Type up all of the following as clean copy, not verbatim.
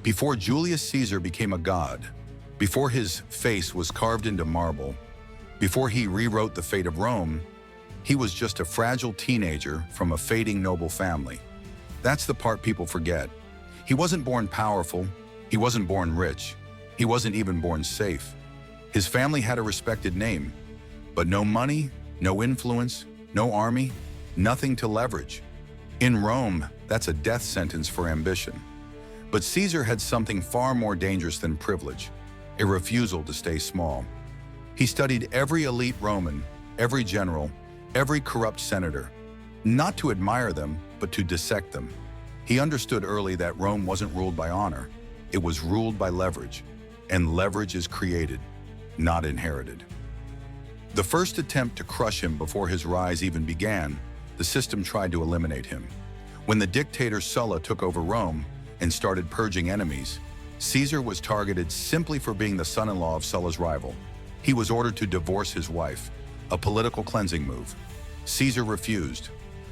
Before Julius Caesar became a god, before his face was carved into marble, before he rewrote the fate of Rome, he was just a fragile teenager from a fading noble family. That's the part people forget. He wasn't born powerful, he wasn't born rich, he wasn't even born safe. His family had a respected name, but no money, no influence, no army, nothing to leverage. In Rome, that's a death sentence for ambition. But Caesar had something far more dangerous than privilege, a refusal to stay small. He studied every elite Roman, every general, every corrupt senator, not to admire them, but to dissect them. He understood early that Rome wasn't ruled by honor, it was ruled by leverage, and leverage is created, not inherited. The first attempt to crush him before his rise even began, the system tried to eliminate him. When the dictator Sulla took over Rome and started purging enemies, Caesar was targeted simply for being the son-in-law of Sulla's rival. He was ordered to divorce his wife, a political cleansing move. Caesar refused.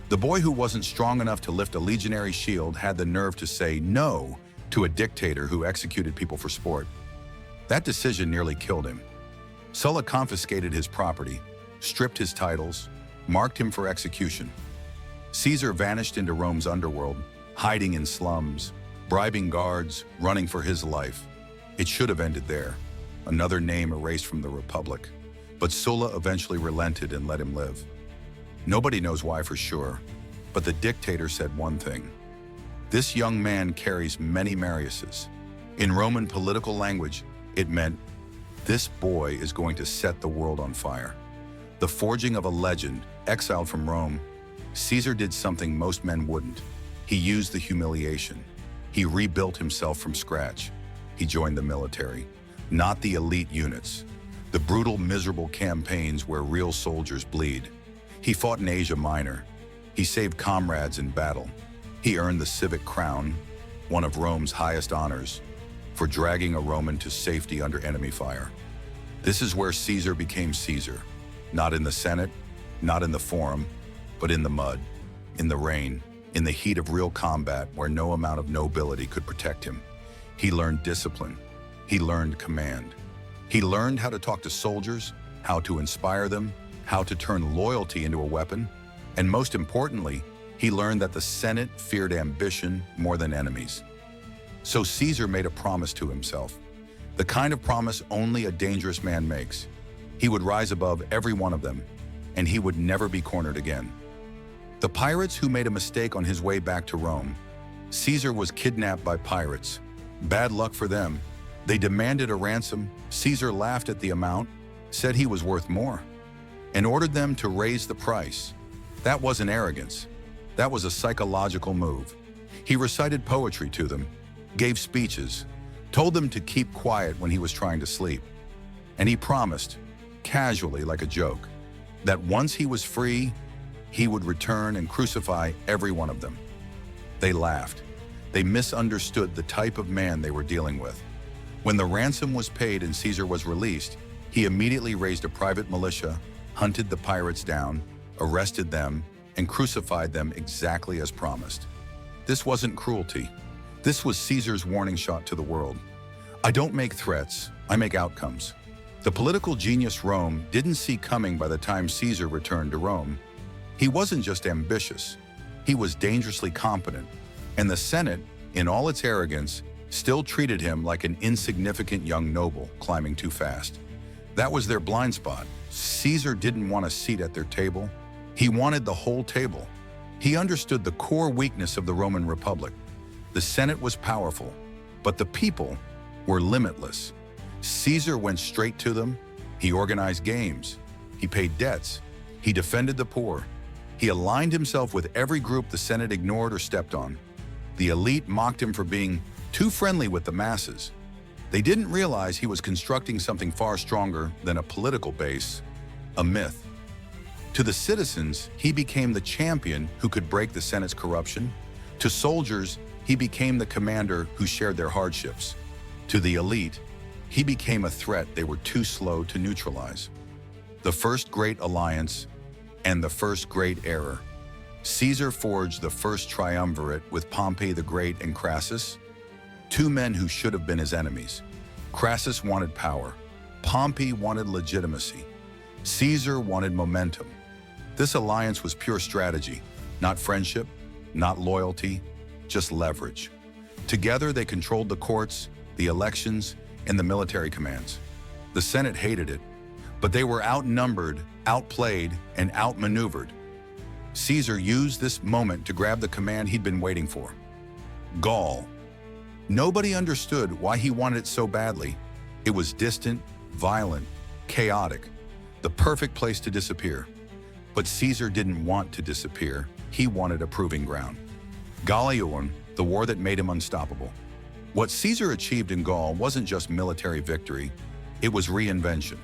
The boy who wasn't strong enough to lift a legionary shield had the nerve to say no to a dictator who executed people for sport. That decision nearly killed him. Sulla confiscated his property, stripped his titles, marked him for execution. Caesar vanished into Rome's underworld, hiding in slums, bribing guards, running for his life. It should have ended there, another name erased from the Republic. But Sulla eventually relented and let him live. Nobody knows why for sure, but the dictator said one thing: this young man carries many Mariuses. In Roman political language, it meant, this boy is going to set the world on fire. The forging of a legend, exiled from Rome, Caesar did something most men wouldn't. He used the humiliation. He rebuilt himself from scratch. He joined the military, not the elite units, the brutal, miserable campaigns where real soldiers bleed. He fought in Asia Minor. He saved comrades in battle. He earned the civic crown, one of Rome's highest honors, for dragging a Roman to safety under enemy fire. This is where Caesar became Caesar, not in the Senate, not in the Forum, but in the mud, in the rain, in the heat of real combat where no amount of nobility could protect him. He learned discipline. He learned command. He learned how to talk to soldiers, how to inspire them, how to turn loyalty into a weapon, and most importantly, he learned that the Senate feared ambition more than enemies. So Caesar made a promise to himself, the kind of promise only a dangerous man makes. He would rise above every one of them, and he would never be cornered again. The pirates who made a mistake on his way back to Rome. Caesar was kidnapped by pirates. Bad luck for them. They demanded a ransom. Caesar laughed at the amount, said he was worth more, and ordered them to raise the price. That wasn't arrogance. That was a psychological move. He recited poetry to them, gave speeches, told them to keep quiet when he was trying to sleep. And he promised, casually like a joke, that once he was free, he would return and crucify every one of them. They laughed. They misunderstood the type of man they were dealing with. When the ransom was paid and Caesar was released, he immediately raised a private militia, hunted the pirates down, arrested them, and crucified them exactly as promised. This wasn't cruelty. This was Caesar's warning shot to the world. I don't make threats, I make outcomes. The political genius Rome didn't see coming by the time Caesar returned to Rome. He wasn't just ambitious, he was dangerously competent, and the Senate, in all its arrogance, still treated him like an insignificant young noble climbing too fast. That was their blind spot. Caesar didn't want a seat at their table. He wanted the whole table. He understood the core weakness of the Roman Republic. The Senate was powerful, but the people were limitless. Caesar went straight to them. He organized games. He paid debts. He defended the poor. He aligned himself with every group the Senate ignored or stepped on. The elite mocked him for being too friendly with the masses. They didn't realize he was constructing something far stronger than a political base, a myth. To the citizens, he became the champion who could break the Senate's corruption. To soldiers, he became the commander who shared their hardships. To the elite, he became a threat they were too slow to neutralize. The first great alliance and the first great error. Caesar forged the first triumvirate with Pompey the Great and Crassus. Two men who should have been his enemies. Crassus wanted power. Pompey wanted legitimacy. Caesar wanted momentum. This alliance was pure strategy, not friendship, not loyalty, just leverage. Together, they controlled the courts, the elections, and the military commands. The Senate hated it, but they were outnumbered, outplayed, and outmaneuvered. Caesar used this moment to grab the command he'd been waiting for. Gaul. Nobody understood why he wanted it so badly. It was distant, violent, chaotic, the perfect place to disappear. But Caesar didn't want to disappear. He wanted a proving ground. Gallium, the war that made him unstoppable. What Caesar achieved in Gaul wasn't just military victory, it was reinvention.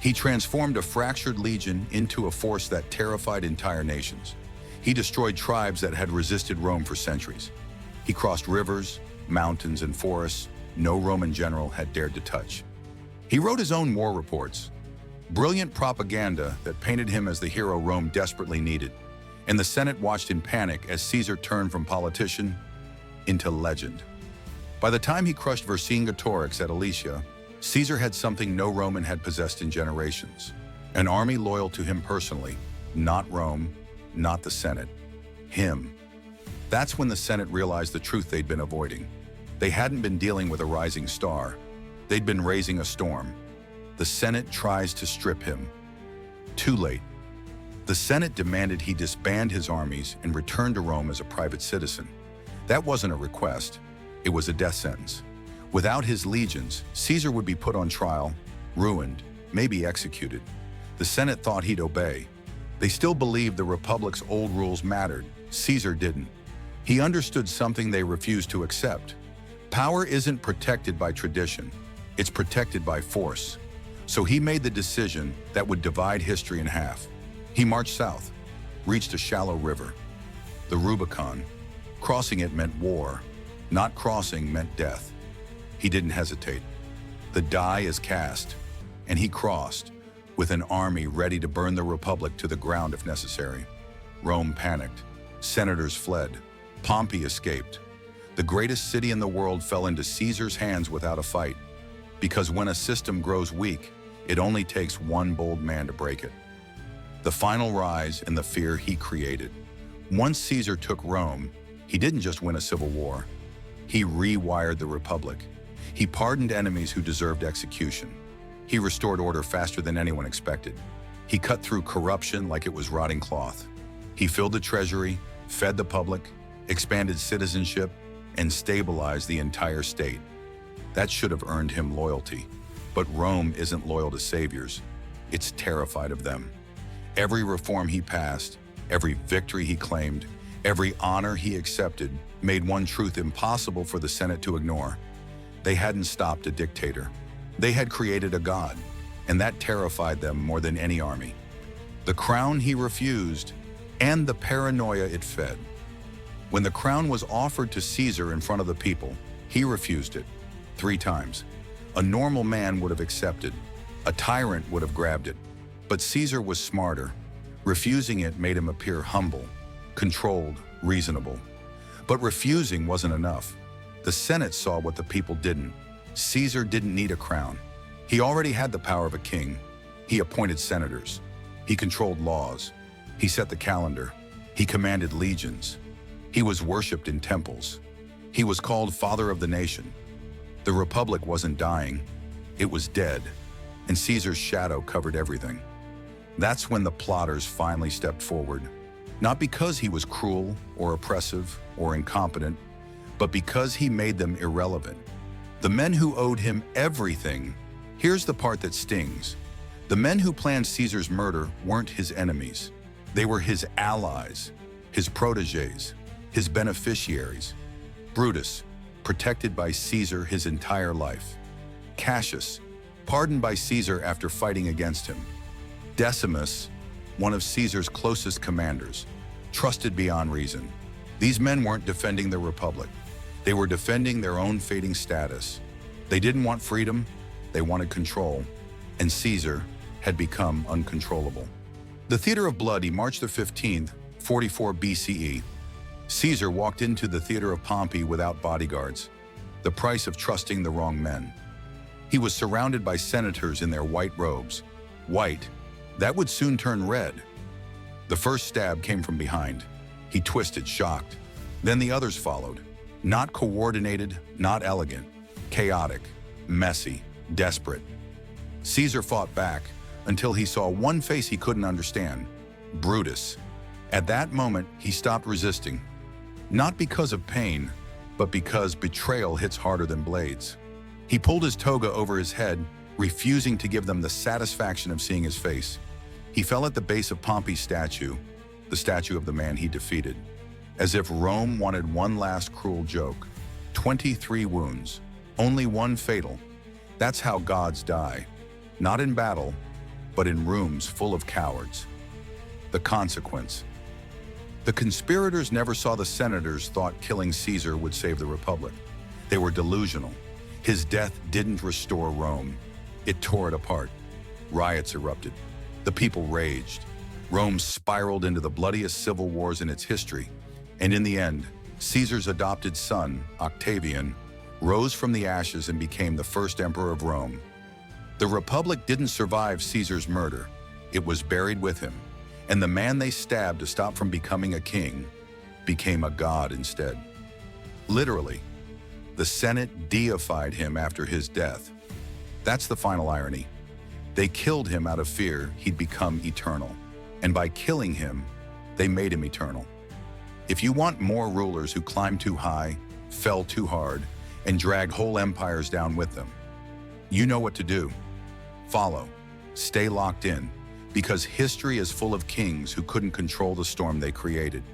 He transformed a fractured legion into a force that terrified entire nations. He destroyed tribes that had resisted Rome for centuries. He crossed rivers, mountains, and forests no Roman general had dared to touch. He wrote his own war reports, brilliant propaganda that painted him as the hero Rome desperately needed. And the Senate watched in panic as Caesar turned from politician into legend. By the time he crushed Vercingetorix at Alesia, Caesar had something no Roman had possessed in generations. An army loyal to him personally, not Rome, not the Senate, him. That's when the Senate realized the truth they'd been avoiding. They hadn't been dealing with a rising star. They'd been raising a storm. The Senate tries to strip him. Too late. The Senate demanded he disband his armies and return to Rome as a private citizen. That wasn't a request. It was a death sentence. Without his legions, Caesar would be put on trial, ruined, maybe executed. The Senate thought he'd obey. They still believed the Republic's old rules mattered. Caesar didn't. He understood something they refused to accept. Power isn't protected by tradition. It's protected by force. So he made the decision that would divide history in half. He marched south, reached a shallow river, the Rubicon. Crossing it meant war. Not crossing meant death. He didn't hesitate. The die is cast, and he crossed, with an army ready to burn the Republic to the ground if necessary. Rome panicked. Senators fled. Pompey escaped. The greatest city in the world fell into Caesar's hands without a fight. Because when a system grows weak, it only takes one bold man to break it. The final rise in the fear he created. Once Caesar took Rome, he didn't just win a civil war. He rewired the Republic. He pardoned enemies who deserved execution. He restored order faster than anyone expected. He cut through corruption like it was rotting cloth. He filled the treasury, fed the public, expanded citizenship, and stabilized the entire state. That should have earned him loyalty. But Rome isn't loyal to saviors. It's terrified of them. Every reform he passed, every victory he claimed, every honor he accepted made one truth impossible for the Senate to ignore. They hadn't stopped a dictator. They had created a god, and that terrified them more than any army. The crown he refused, and the paranoia it fed. When the crown was offered to Caesar in front of the people, he refused it 3 times. A normal man would have accepted. A tyrant would have grabbed it. But Caesar was smarter. Refusing it made him appear humble, controlled, reasonable. But refusing wasn't enough. The Senate saw what the people didn't. Caesar didn't need a crown. He already had the power of a king. He appointed senators. He controlled laws. He set the calendar. He commanded legions. He was worshipped in temples. He was called Father of the Nation. The Republic wasn't dying. It was dead. And Caesar's shadow covered everything. That's when the plotters finally stepped forward. Not because he was cruel or oppressive or incompetent, but because he made them irrelevant. The men who owed him everything. Here's the part that stings. The men who planned Caesar's murder weren't his enemies. They were his allies, his protégés, his beneficiaries. Brutus, protected by Caesar his entire life. Cassius, pardoned by Caesar after fighting against him. Decimus, one of Caesar's closest commanders, trusted beyond reason. These men weren't defending the Republic. They were defending their own fading status. They didn't want freedom, they wanted control, and Caesar had become uncontrollable. The Theater of Bloody, March the 15th, 44 BCE. Caesar walked into the theater of Pompey without bodyguards. the price of trusting the wrong men. He was surrounded by senators in their white robes. White, that would soon turn red. The first stab came from behind. He twisted, shocked. Then the others followed. Not coordinated, not elegant. Chaotic, messy, desperate. Caesar fought back until he saw one face he couldn't understand. Brutus. At that moment, he stopped resisting. Not because of pain, but because betrayal hits harder than blades. He pulled his toga over his head, refusing to give them the satisfaction of seeing his face. He fell at the base of Pompey's statue, the statue of the man he defeated, as if Rome wanted one last cruel joke. 23 wounds, only one fatal. That's how gods die, not in battle, but in rooms full of cowards. The consequence. The conspirators never saw the senators thought killing Caesar would save the Republic. They were delusional. His death didn't restore Rome. It tore it apart. Riots erupted. The people raged. Rome spiraled into the bloodiest civil wars in its history. And in the end, Caesar's adopted son, Octavian, rose from the ashes and became the first emperor of Rome. The Republic didn't survive Caesar's murder. It was buried with him. And the man they stabbed to stop from becoming a king became a god instead. Literally, the Senate deified him after his death. That's the final irony. They killed him out of fear he'd become eternal. And by killing him, they made him eternal. If you want more rulers who climb too high, fell too hard, and drag whole empires down with them, you know what to do. Follow. Stay locked in, because history is full of kings who couldn't control the storm they created.